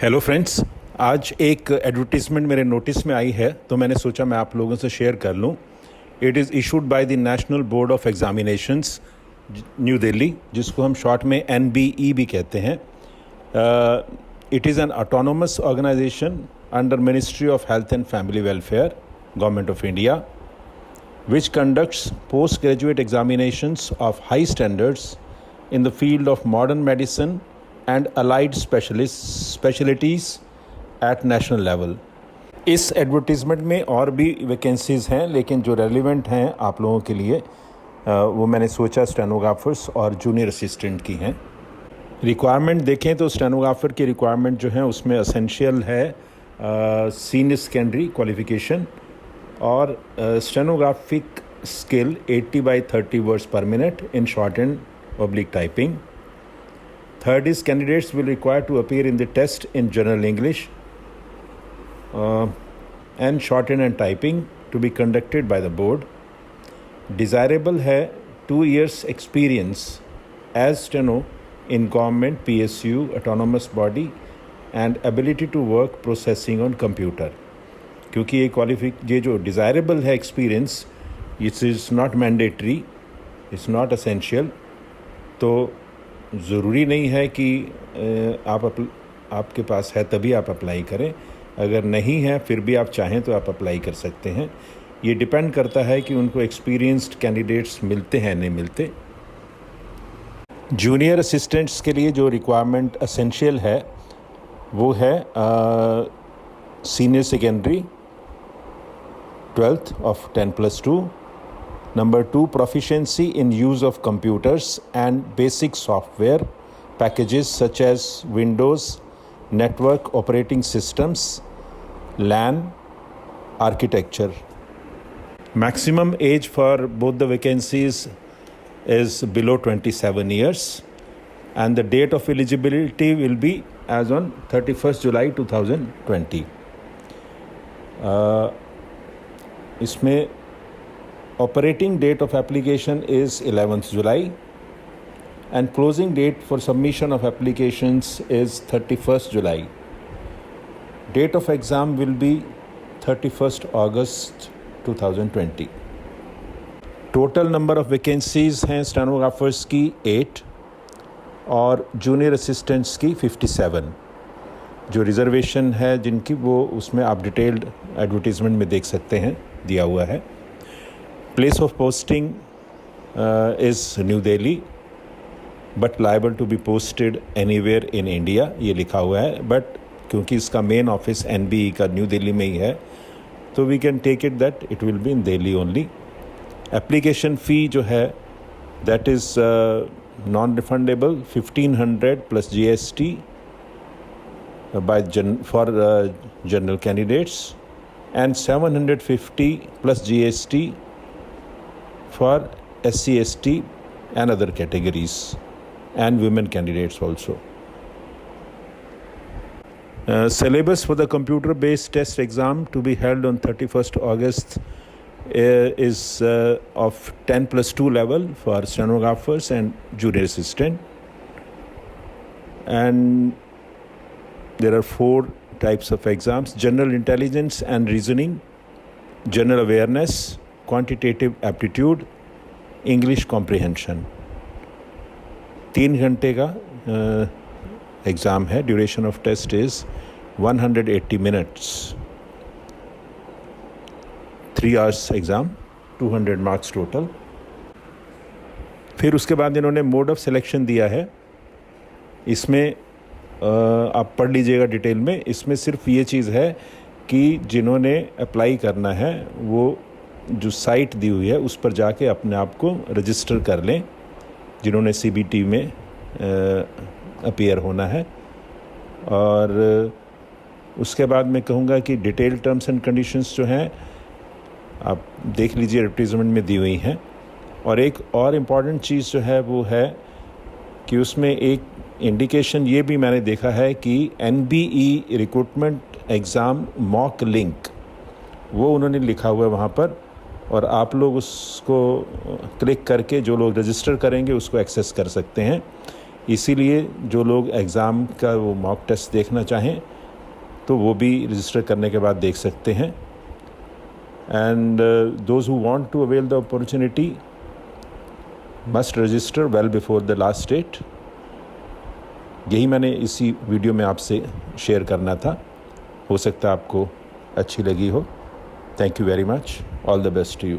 Hello friends. आज एक advertisement मेरे नोटिस में आई है तो मैंने सोचा मैं आप लोगों से शेयर कर लूँ। It is issued by the national board of examinations New Delhi, जिसको हम शॉर्ट में NBE भी कहते हैं। It is an autonomous organisation under ministry of health and family welfare, government of India, which conducts postgraduate examinations of high standards in the field of modern medicine and allied specialties at national level. इस advertisement में और भी vacancies हैं, लेकिन जो relevant हैं आप लोगों के लिए वो मैंने सोचा स्टेनोग्राफर्स और जूनियर असिस्टेंट की हैं। रिक्वायरमेंट देखें तो स्टेनोग्राफर की रिक्वायरमेंट जो है उसमें असेंशियल है सीनियर सेकेंडरी क्वालिफिकेशन और स्टेनोग्राफिक skill 80/30 words per minute in shorthand/oblique typing. Third is candidates will require to appear in the test in general English and shorthand and typing to be conducted by the board. Desirable है 2 years experience as steno in government PSU autonomous body and ability to work processing on computer. क्योंकि ये जो desirable है experience, it is not mandatory, it's not essential, तो ज़रूरी नहीं है कि आपके पास है तभी आप अप्लाई करें। अगर नहीं है फिर भी आप चाहें तो आप अप्लाई कर सकते हैं। ये डिपेंड करता है कि उनको एक्सपीरियंस्ड कैंडिडेट्स मिलते हैं नहीं मिलते। जूनियर असिस्टेंट्स के लिए जो रिक्वायरमेंट असेंशियल है वो है senior secondary 12th of 10+2. Number 2, proficiency in use of computers and basic software packages such as Windows, network operating systems, LAN, architecture. Maximum age for both the vacancies is below 27 years and the date of eligibility will be as on 31st July 2020. इसमें operating date of application is 11th July and closing date for submission of applications is 31st July. Date of exam will be 31st August 2020. Total number of vacancies हैं stenographers की 8 और junior assistants की 57। जो reservation है जिनकी वो उसमें आप डिटेल्ड एडवर्टीज़मेंट में देख सकते हैं, दिया हुआ है। Place of posting is New Delhi but liable to be posted anywhere in India, ये लिखा हुआ है, बट क्योंकि इसका मेन ऑफिस NBE का न्यू दिल्ली में ही है तो we can take it that it will be in Delhi only. Application fee जो है that is non refundable 1500 plus GST for general candidates and 750 plus GST for SC/ST and other categories and women candidates also. Syllabus for the computer-based test exam to be held on 31st August is of 10+2 level for stenographers and junior assistant, and there are 4 types of exams: general intelligence and reasoning, general awareness, quantitative aptitude, English comprehension. 3 घंटे का exam है। Duration of test is 180 minutes. 3 hours exam, 200 marks total. फिर उसके बाद इन्होंने mode of selection दिया है। इसमें आप पढ़ लीजिएगा डिटेल में। इसमें सिर्फ ये चीज़ है कि जिन्होंने अप्लाई करना है वो जो साइट दी हुई है उस पर जाके अपने आप को रजिस्टर कर लें, जिन्होंने CBT में अपीयर होना है। और उसके बाद मैं कहूँगा कि डिटेल टर्म्स एंड कंडीशंस जो हैं आप देख लीजिए, एडवर्टीज़मेंट में दी हुई हैं। और एक और इम्पॉर्टेंट चीज़ जो है वो है कि उसमें एक इंडिकेशन ये भी मैंने देखा है कि NBE recruitment exam mock link वो उन्होंने लिखा हुआ है वहाँ पर, और आप लोग उसको क्लिक करके जो लोग रजिस्टर करेंगे उसको एक्सेस कर सकते हैं। इसीलिए जो लोग एग्ज़ाम का वो मॉक टेस्ट देखना चाहें तो वो भी रजिस्टर करने के बाद देख सकते हैं। And those who want to avail the opportunity must register well before the last date. यही मैंने इसी वीडियो में आपसे शेयर करना था। हो सकता है आपको अच्छी लगी हो। Thank you very much. All the best to you.